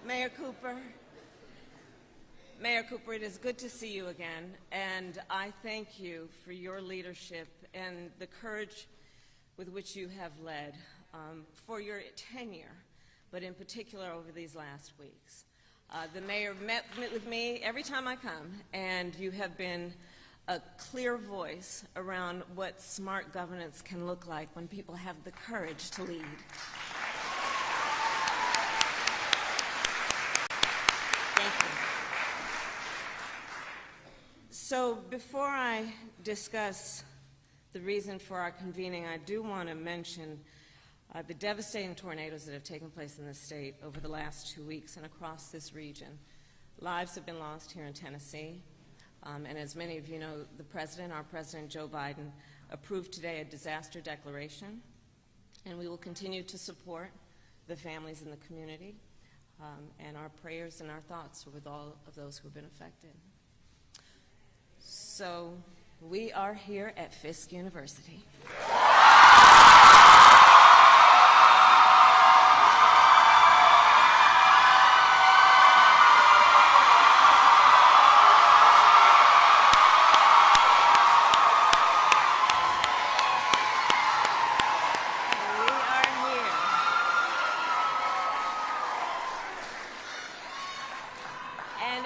Mayor Cooper, it is good to see you again, and I thank you for your leadership and the courage with which you have led for your tenure, but in particular over these last weeks. The mayor met with me every time I come, and you have been a clear voice around what smart governance can look like when people have the courage to lead. Thank you. So before I discuss the reason for our convening, I do want to mention the devastating tornadoes that have taken place in the state over the last 2 weeks and across this region. Lives have been lost here in Tennessee. And as many of you know, our President Joe Biden, approved today a disaster declaration, and we will continue to support the families in the community, and our prayers and our thoughts are with all of those who have been affected. So we are here at Fisk University.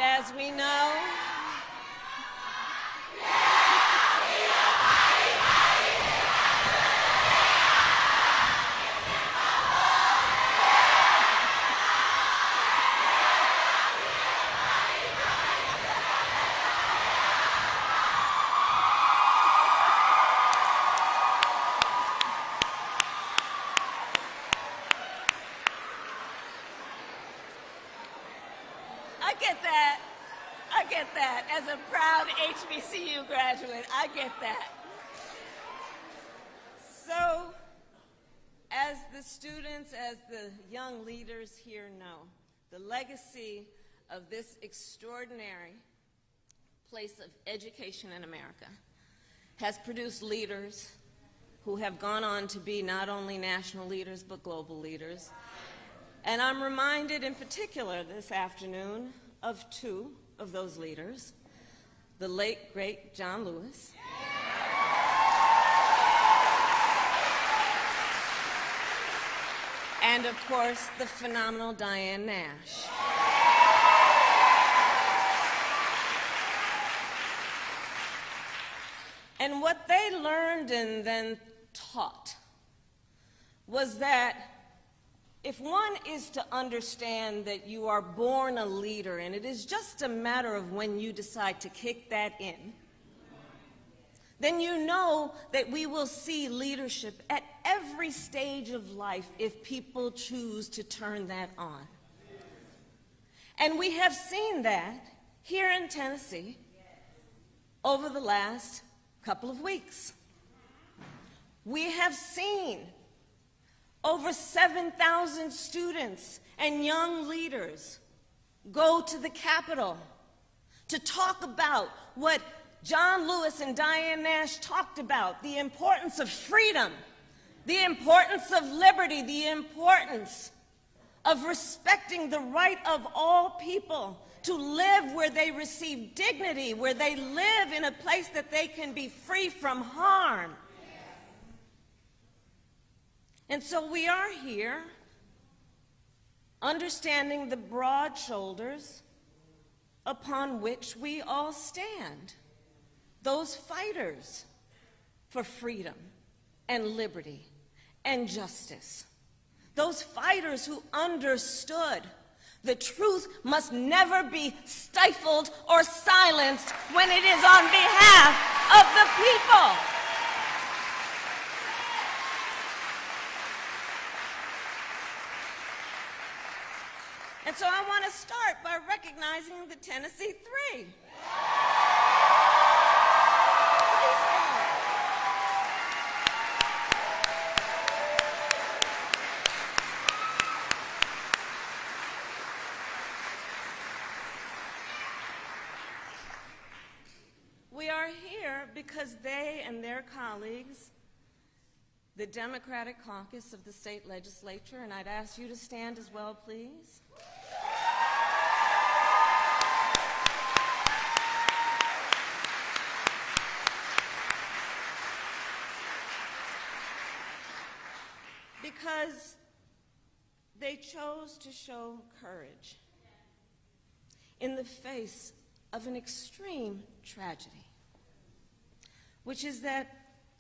As we know, I get that. As a proud HBCU graduate, I get that. So, as the students, as the young leaders here know, the legacy of this extraordinary place of education in America has produced leaders who have gone on to be not only national leaders, but global leaders. And I'm reminded in particular this afternoon of two of those leaders, the late, great John Lewis, and of course, the phenomenal Diane Nash. And what they learned and then taught was that if one is to understand that you are born a leader, and it is just a matter of when you decide to kick that in, then you know that we will see leadership at every stage of life if people choose to turn that on. And we have seen that here in Tennessee over the last couple of weeks. We have seen over 7,000 students and young leaders go to the Capitol to talk about what John Lewis and Diane Nash talked about, the importance of freedom, the importance of liberty, the importance of respecting the right of all people to live where they receive dignity, where they live in a place that they can be free from harm. And so we are here understanding the broad shoulders upon which we all stand, those fighters for freedom and liberty and justice, those fighters who understood the truth must never be stifled or silenced when it is on behalf of the people. And so I want to start by recognizing the Tennessee Three. We are here because they and their colleagues, the Democratic caucus of the state legislature, and I'd ask you to stand as well, please. because they chose to show courage in the face of an extreme tragedy, which is that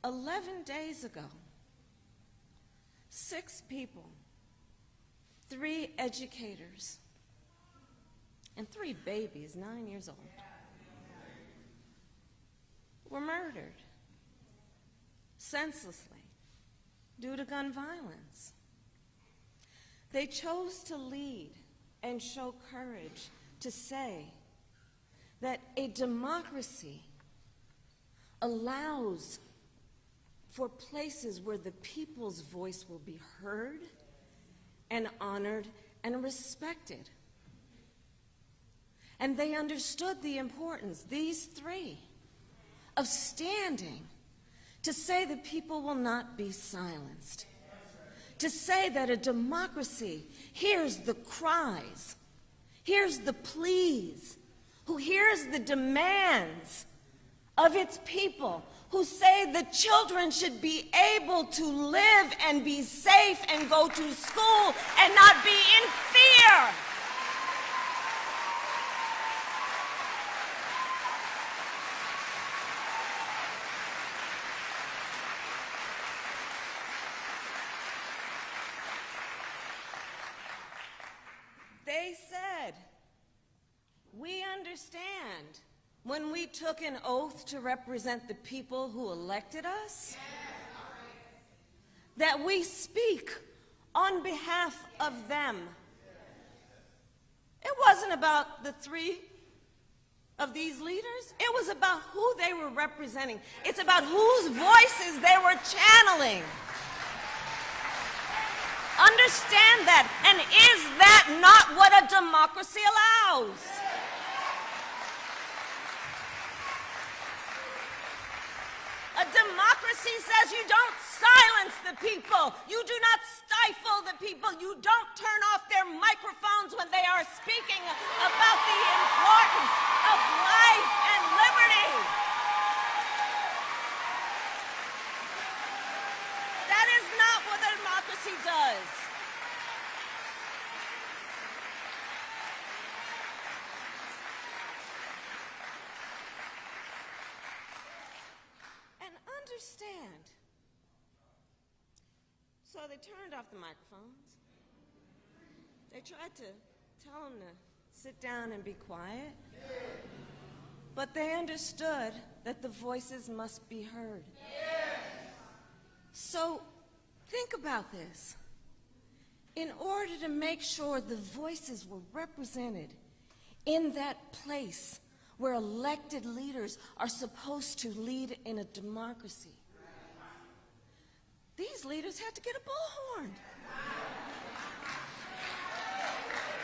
11 days ago, 6 people, 3 educators, and 3 babies, 9 years old, were murdered senselessly due to gun violence. They chose to lead and show courage to say that a democracy allows for places where the people's voice will be heard and honored and respected. And they understood the importance, these 3, of standing to say the people will not be silenced, to say that a democracy hears the cries, hears the pleas, who hears the demands of its people, who say the children should be able to live and be safe and go to school and not be in fear. They said, we understand when we took an oath to represent the people who elected us, that we speak on behalf of them. It wasn't about the 3 of these leaders. It was about who they were representing. It's about whose voices they were channeling. Understand that. And is that not what a democracy allows? A democracy says you don't silence the people. You do not stifle the people. You don't turn off their microphones when they are speaking about the importance of life and liberty. That is not what a democracy does. And understand. So they turned off the microphones. They tried to tell them to sit down and be quiet. But they understood that the voices must be heard. So think about this. In order to make sure the voices were represented in that place where elected leaders are supposed to lead in a democracy, these leaders had to get a bullhorn.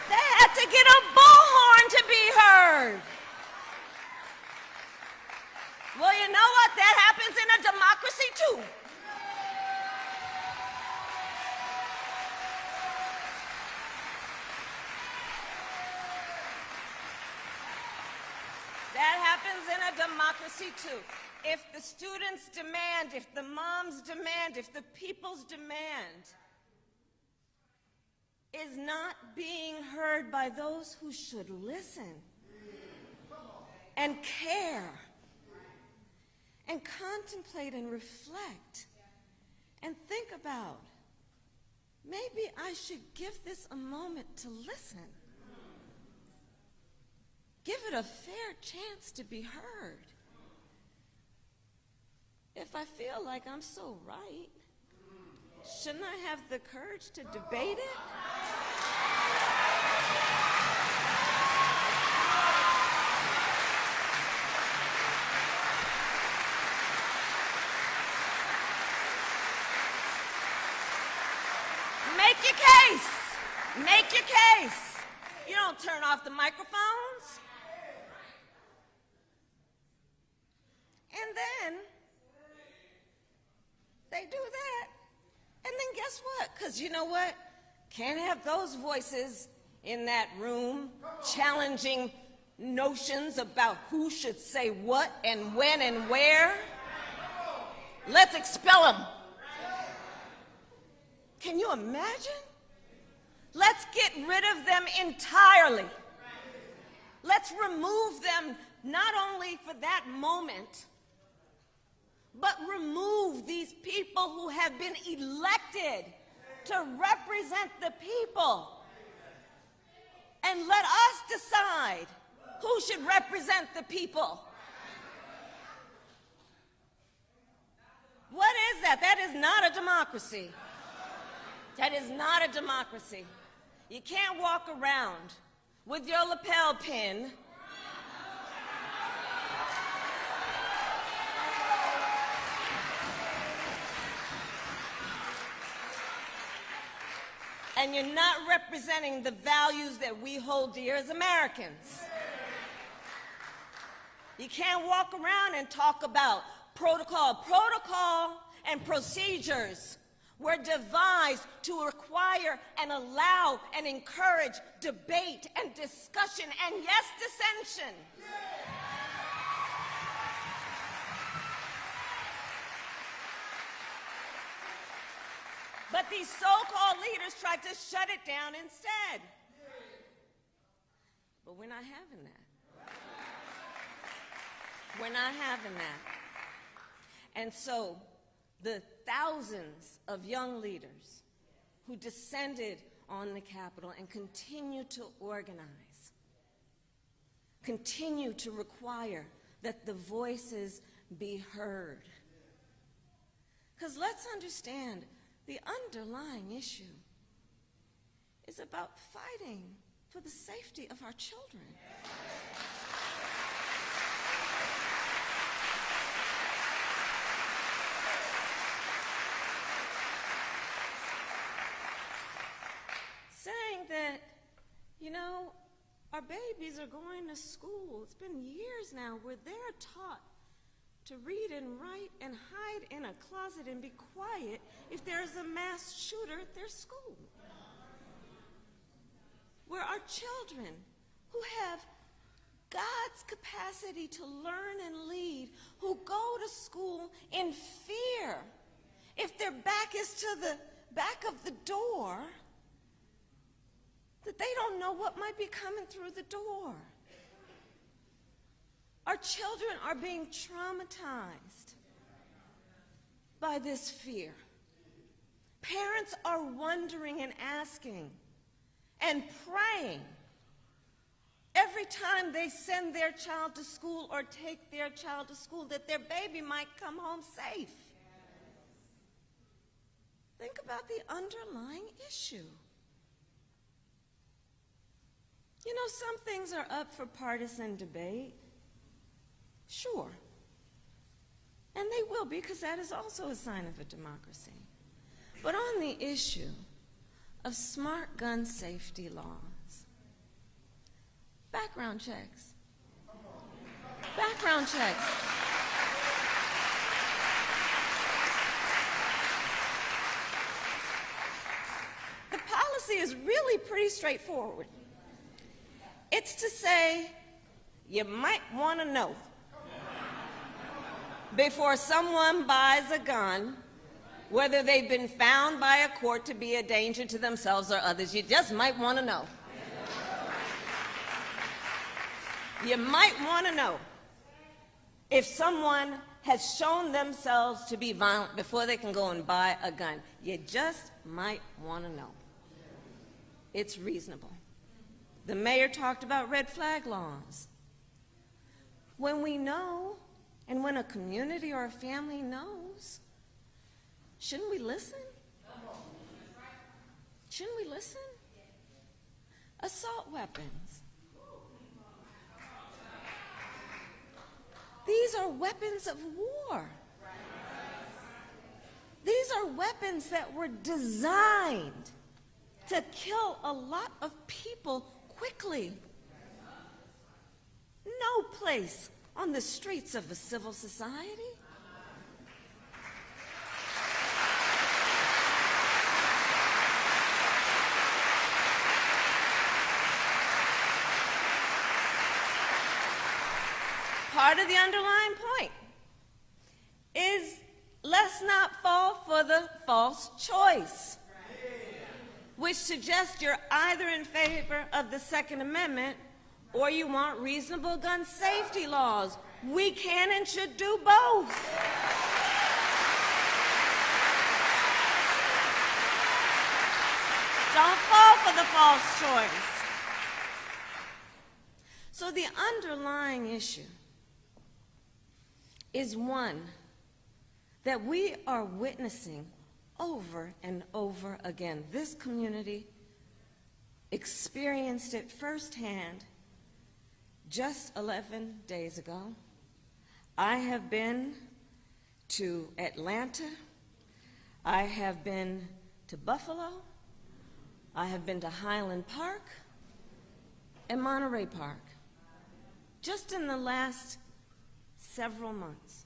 They had to get a bullhorn to be heard. Well, you know what? That happens in a democracy too. That happens in a democracy too. If the students demand, if the moms demand, if the people's demand is not being heard by those who should listen and care and contemplate and reflect and think about, maybe I should give this a moment to listen. Give it a fair chance to be heard. If I feel like I'm so right, shouldn't I have the courage to debate it? Make your case. Make your case. You don't turn off the microphones. And then they do that. And then guess what? Because you know what? Can't have those voices in that room challenging notions about who should say what and when and where. Let's expel them. Can you imagine? Let's get rid of them entirely. Let's remove them not only for that moment, but remove these people who have been elected to represent the people. And let us decide who should represent the people. What is that? That is not a democracy. That is not a democracy. You can't walk around with your lapel pin and you're not representing the values that we hold dear as Americans. You can't walk around and talk about protocol. Protocol and procedures were devised to require and allow and encourage debate and discussion and, yes, dissension. But these so-called leaders tried to shut it down instead. But we're not having that. We're not having that. And so the thousands of young leaders who descended on the Capitol and continue to organize, continue to require that the voices be heard. Because let's understand, the underlying issue is about fighting for the safety of our children. Saying that, you know, our babies are going to school. It's been years now where they're taught to read and write and hide in a closet and be quiet if there's a mass shooter at their school. Where our children who have God's capacity to learn and lead, who go to school in fear, if their back is to the back of the door, that they don't know what might be coming through the door. Our children are being traumatized by this fear. Parents are wondering and asking and praying every time they send their child to school or take their child to school that their baby might come home safe. Think about the underlying issue. You know, some things are up for partisan debate. Sure. And they will be, because that is also a sign of a democracy. But on the issue of smart gun safety laws, background checks. Background checks. The policy is really pretty straightforward. It's to say, you might want to know before someone buys a gun whether they've been found by a court to be a danger to themselves or others. You just might want to know. You might want to know if someone has shown themselves to be violent before they can go and buy a gun. You just might want to know. It's reasonable. The mayor talked about red flag laws. When we know, and when a community or a family knows, shouldn't we listen? Shouldn't we listen? Assault weapons. These are weapons of war. These are weapons that were designed to kill a lot of people quickly. No place on the streets of a civil society. Part of the underlying point is let's not fall for the false choice. suggests you're either in favor of the Second Amendment or you want reasonable gun safety laws. We can and should do both. Don't fall for the false choice. So the underlying issue is one that we are witnessing over and over again. This community experienced it firsthand just 11 days ago. I have been to Atlanta. I have been to Buffalo. I have been to Highland Park and Monterey Park just in the last several months.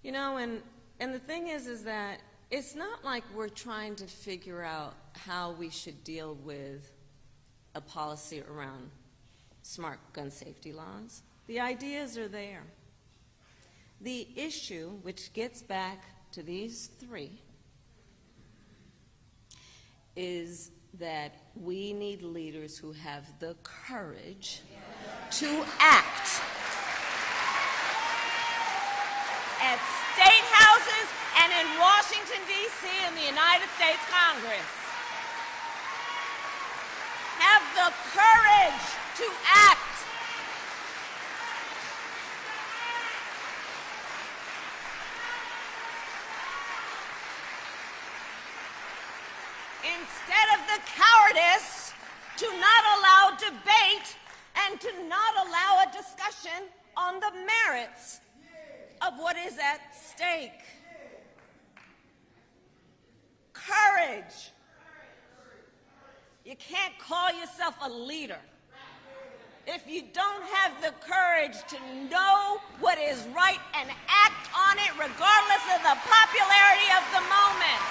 You know, and the thing is that it's not like we're trying to figure out how we should deal with a policy around smart gun safety laws. The ideas are there. The issue, which gets back to these three, is that we need leaders who have the courage to act at state houses and in Washington, D.C. in the United States Congress. Have the courage to act. Instead of the cowardice to not allow debate and to not allow a discussion on the merits of what is at stake. Courage. You can't call yourself a leader if you don't have the courage to know what is right and act on it regardless of the popularity of the moment.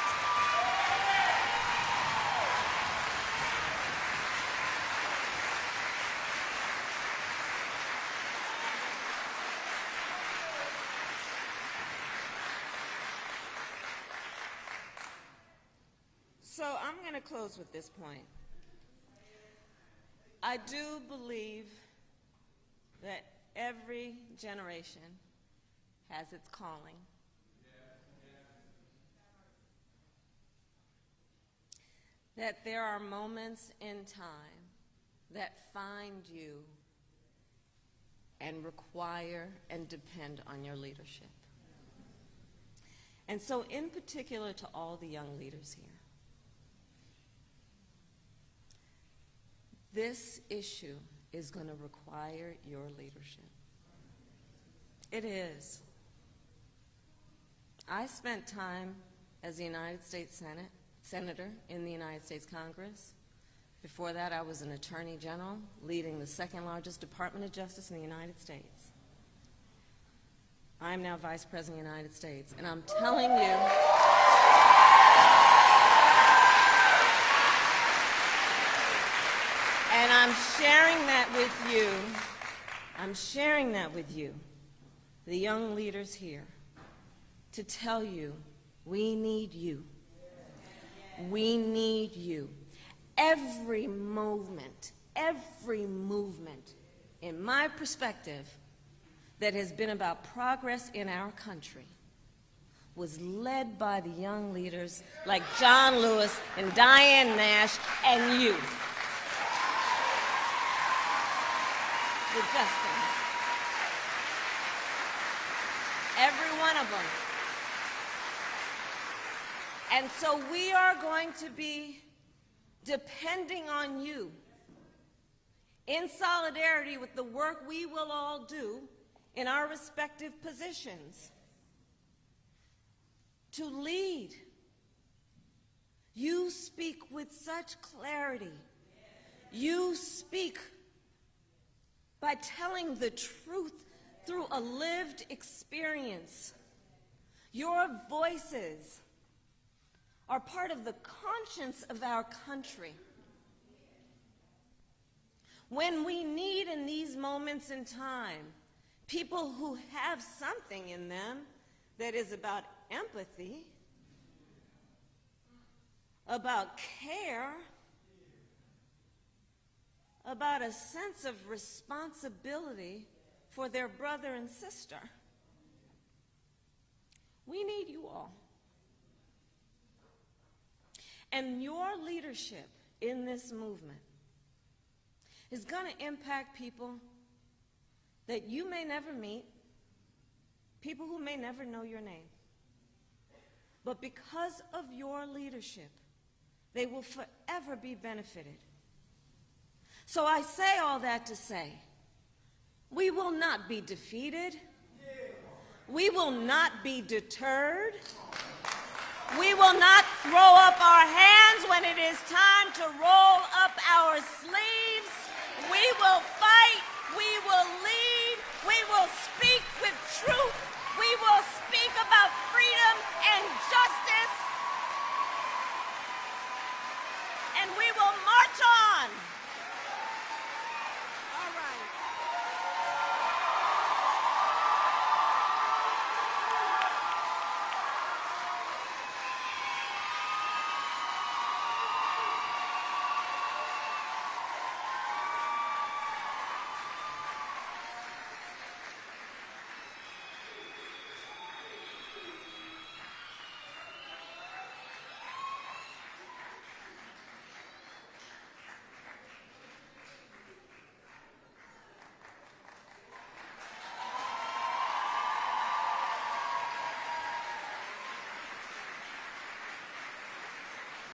So I'm going to close with this point. I do believe that every generation has its calling. That there are moments in time that find you and require and depend on your leadership. And so in particular to all the young leaders here, this issue is going to require your leadership. It is. I spent time as a United States Senator in the United States Congress. Before that, I was an Attorney General leading the second largest Department of Justice in the United States. I'm now Vice President of the United States, and I'm telling you, and I'm sharing that with you. I'm sharing that with you, the young leaders here, to tell you we need you. We need you. Every movement, in my perspective, that has been about progress in our country was led by the young leaders like John Lewis and Diane Nash and you. The Justins. Every one of them. And so we are going to be depending on you in solidarity with the work we will all do in our respective positions to lead. You speak with such clarity. You speak by telling the truth through a lived experience. Your voices are part of the conscience of our country. When we need in these moments in time people who have something in them that is about empathy, about care, about a sense of responsibility for their brother and sister. We need you all. And your leadership in this movement is going to impact people that you may never meet, people who may never know your name. But because of your leadership, they will forever be benefited. So I say all that to say, we will not be defeated. We will not be deterred. We will not throw up our hands when it is time to roll up our sleeves. We will fight. We will lead. We will speak with truth